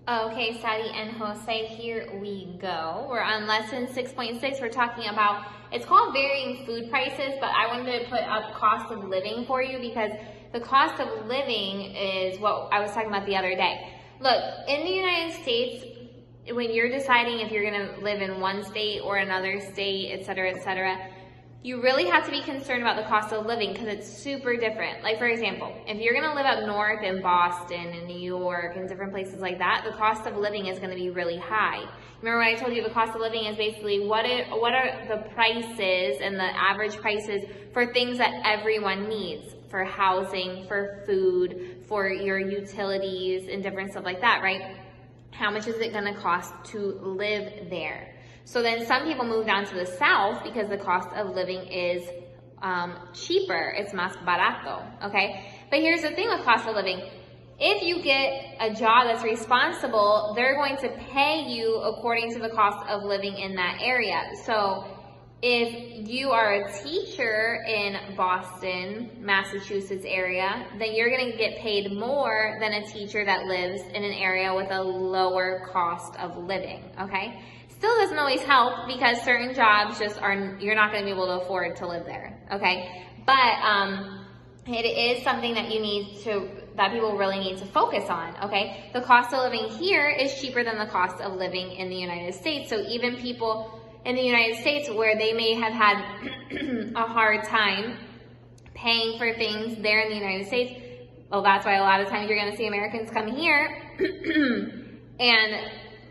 Okay, Sally and Jose, here we go. We're on lesson 6.6. We're talking about, it's called varying food prices, but I wanted to put up cost of living for you because the cost of living is what I was talking about the other day. Look, in the United States, when you're deciding if you're going to live in one state or another state, et cetera, you really have to be concerned about the cost of living because it's super different. Like, for example, if you're going to live up north in Boston and New York and different places like that, the cost of living is going to be really high. Remember when I told you the cost of living is basically what are the prices and the average prices for things that everyone needs, for housing, for food, for your utilities and different stuff like that, right? How much is it going to cost to live there? So then some people move down to the south because the cost of living is cheaper. It's más barato, okay? But here's the thing with cost of living. If you get a job that's responsible, they're going to pay you according to the cost of living in that area. So if you are a teacher in Boston, Massachusetts area, then you're going to get paid more than a teacher that lives in an area with a lower cost of living, okay? Still doesn't always help because certain jobs just you're not going to be able to afford to live there, okay? But it is something that that people really need to focus on, okay? The cost of living here is cheaper than the cost of living in the United States. So even people in the United States where they may have had a hard time paying for things there in the United States, well, that's why a lot of times you're going to see Americans come here and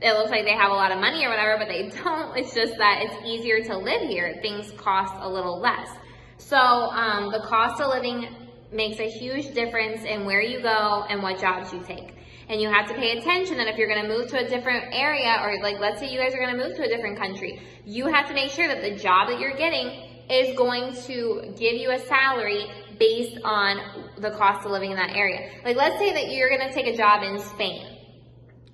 it looks like they have a lot of money or whatever, but they don't. It's just that it's easier to live here. Things cost a little less. So the cost of living makes a huge difference in where you go and what jobs you take. And you have to pay attention that if you're going to move to a different area, or like let's say you guys are going to move to a different country, you have to make sure that the job that you're getting is going to give you a salary based on the cost of living in that area. Like let's say that you're going to take a job in Spain.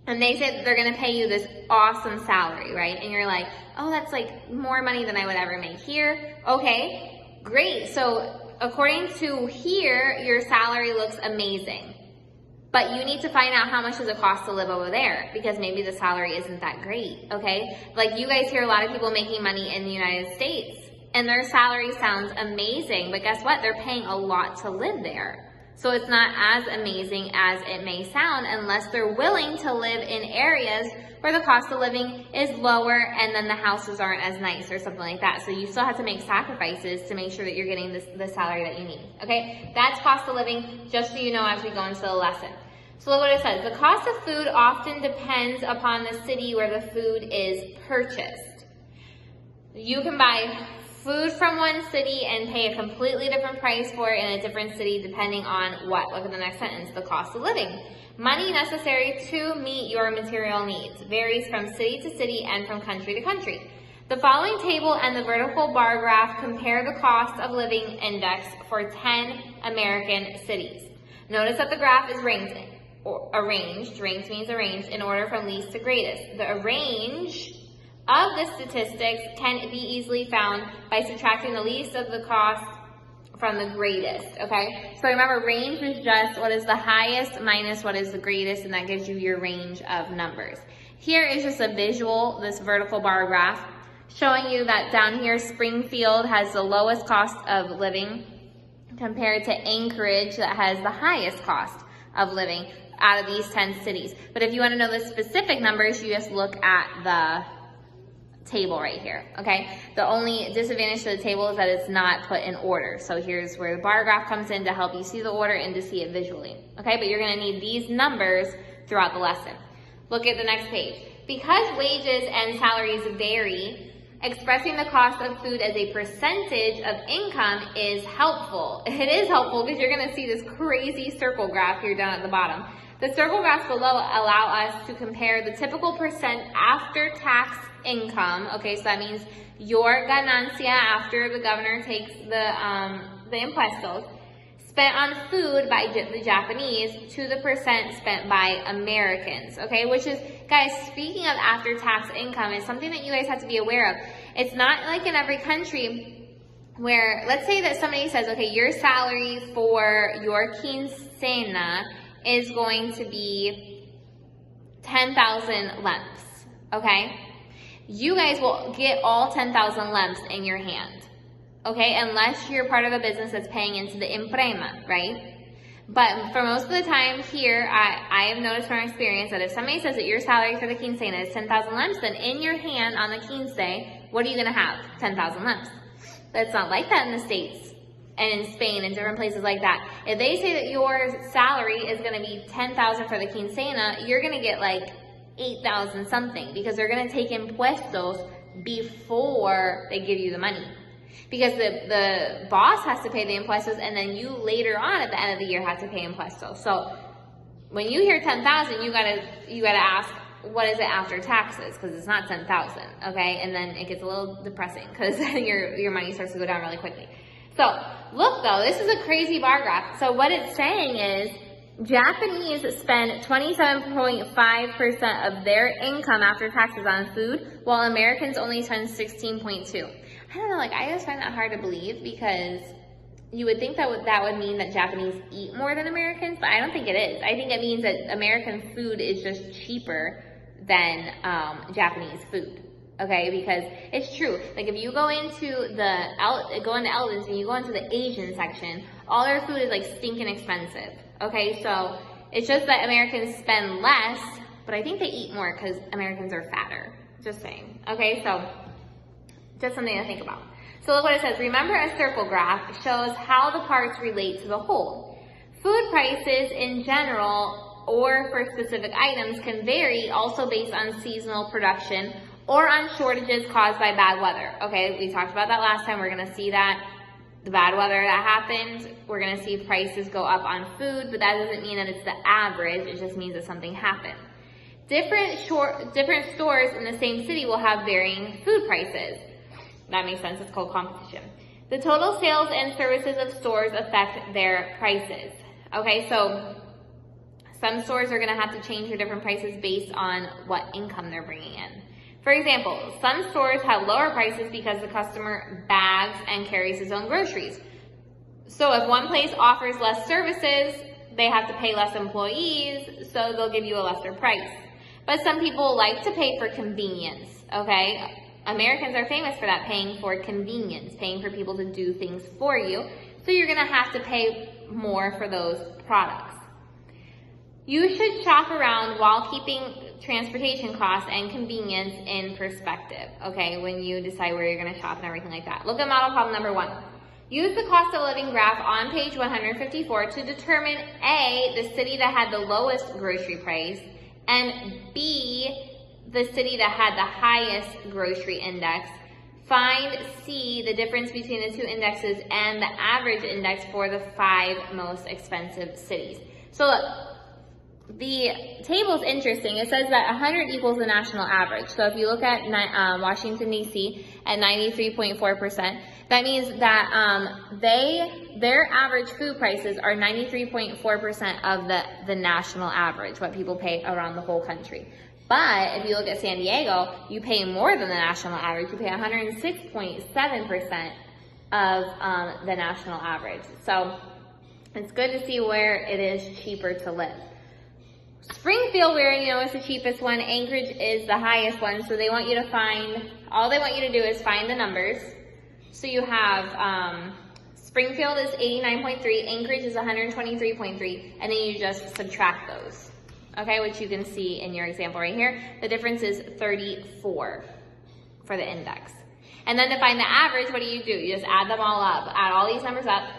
And they said that they're going to pay you this awesome salary, right? And you're like, oh, that's like more money than I would ever make here. Okay, great. So according to here, your salary looks amazing. But you need to find out how much does it cost to live over there because maybe the salary isn't that great, okay? Like you guys hear a lot of people making money in the United States and their salary sounds amazing, but guess what? They're paying a lot to live there. So it's not as amazing as it may sound unless they're willing to live in areas where the cost of living is lower and then the houses aren't as nice or something like that. So you still have to make sacrifices to make sure that you're getting the salary that you need. Okay, that's cost of living, just so you know as we go into the lesson. So look what it says. The cost of food often depends upon the city where the food is purchased. You can buy food from one city and pay a completely different price for it in a different city depending on what? Look at the next sentence, the cost of living. Money necessary to meet your material needs varies from city to city and from country to country. The following table and the vertical bar graph compare the cost of living index for 10 American cities. Notice that the graph is arranged, range means arranged, in order from least to greatest. The range of the statistics can be easily found by subtracting the least of the cost from the greatest, okay? So remember, range is just what is the highest minus what is the greatest, and that gives you your range of numbers. Here is just a visual, this vertical bar graph, showing you that down here, Springfield has the lowest cost of living compared to Anchorage that has the highest cost of living out of these 10 cities. But if you want to know the specific numbers, you just look at the table right here, okay? The only disadvantage to the table is that it's not put in order. So here's where the bar graph comes in to help you see the order and to see it visually, okay? But you're gonna need these numbers throughout the lesson. Look at the next page. Because wages and salaries vary, expressing the cost of food as a percentage of income is helpful. It is helpful because you're gonna see this crazy circle graph here down at the bottom. The circle graphs below allow us to compare the typical percent after tax income. Okay, so that means your ganancia after the governor takes the impuestos spent on food by the Japanese to the percent spent by Americans. Okay, which is, guys, speaking of after tax income, is something that you guys have to be aware of. It's not like in every country where, let's say that somebody says, okay, your salary for your quincena is going to be 10,000 lemps, okay? You guys will get all 10,000 lemps in your hand, okay? Unless you're part of a business that's paying into the imprema, right? But for most of the time here, I have noticed from experience that if somebody says that your salary for the quincena is 10,000 lemps, then in your hand on the quince, what are you going to have? 10,000 lemps. That's not like that in the States and in Spain and different places like that. If they say that your salary is going to be 10,000 for the quincena, you're going to get like 8,000 something, because they're going to take impuestos before they give you the money. Because the boss has to pay the impuestos, and then you later on at the end of the year have to pay impuestos. So when you hear 10,000, you gotta ask, what is it after taxes? Because it's not 10,000, okay? And then it gets a little depressing because your money starts to go down really quickly. So look though, this is a crazy bar graph. So what it's saying is Japanese spend 27.5% of their income after taxes on food, while Americans only spend 16.2%. I don't know, like, I just find that hard to believe, because you would think that would mean that Japanese eat more than Americans, but I don't think it is. I think it means that American food is just cheaper than Japanese food, okay? Because it's true. Like, if you go into Eldon's and you go into the Asian section, all their food is like stinking expensive, okay? So it's just that Americans spend less, but I think they eat more because Americans are fatter. Just saying, okay? So just something to think about. So look what it says. Remember, a circle graph shows how the parts relate to the whole. Food prices in general or for specific items can vary also based on seasonal production or on shortages caused by bad weather. Okay, we talked about that last time. We're going to see that the bad weather that happened, we're going to see prices go up on food, but that doesn't mean that it's the average. It just means that something happened. Different stores in the same city will have varying food prices. That makes sense. It's called competition. The total sales and services of stores affect their prices. Okay, so some stores are going to have to change their different prices based on what income they're bringing in. For example, some stores have lower prices because the customer bags and carries his own groceries. So if one place offers less services, they have to pay less employees, so they'll give you a lesser price. But some people like to pay for convenience, okay? Americans are famous for that, paying for convenience, paying for people to do things for you. So you're going to have to pay more for those products. You should shop around while keeping transportation costs and convenience in perspective, okay, when you decide where you're going to shop and everything like that. Look at model problem number 1. Use the cost of living graph on page 154 to determine A, the city that had the lowest grocery price, and B, the city that had the highest grocery index. Find C, the difference between the two indexes, and the average index for the 5 most expensive cities. So look, the table's interesting. It says that 100 equals the national average. So if you look at Washington, D.C. at 93.4%, that means that their average food prices are 93.4% of the national average, what people pay around the whole country. But if you look at San Diego, you pay more than the national average. You pay 106.7% of the national average. So it's good to see where it is cheaper to live. Springfield, where you know is the cheapest one. Anchorage is the highest one. So they want you to find, all they want you to do is find the numbers. So you have Springfield is 89.3, Anchorage is 123.3, and then you just subtract those. Okay, which you can see in your example right here. The difference is 34 for the index. And then to find the average, what do? You just add them all up. Add all these numbers up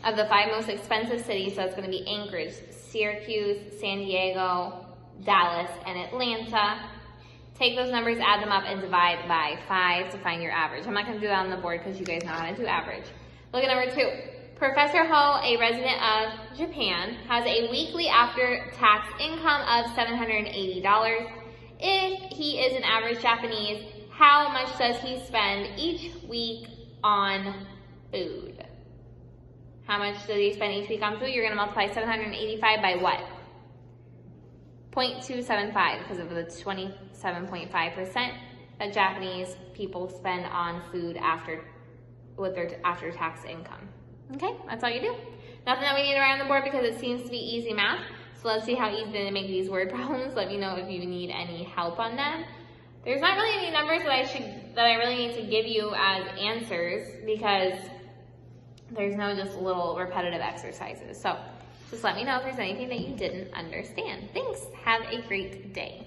of the 5 most expensive cities. So it's going to be Anchorage, Syracuse, San Diego, Dallas, and Atlanta. Take those numbers, add them up, and divide by 5 to find your average. I'm not going to do that on the board because you guys know how to do average. Look at number 2. Professor Ho, a resident of Japan, has a weekly after-tax income of $780. If he is an average Japanese, how much does he spend each week on food? How much does he spend each week on food? You're going to multiply 785 by what? 0.275 because of the 27.5% that Japanese people spend on food with their after-tax income. Okay, that's all you do. Nothing that we need to write on the board because it seems to be easy math. So let's see how easy to make these word problems. Let me know if you need any help on them. There's not really any numbers that I really need to give you as answers because there's no just little repetitive exercises. So just let me know if there's anything that you didn't understand. Thanks. Have a great day.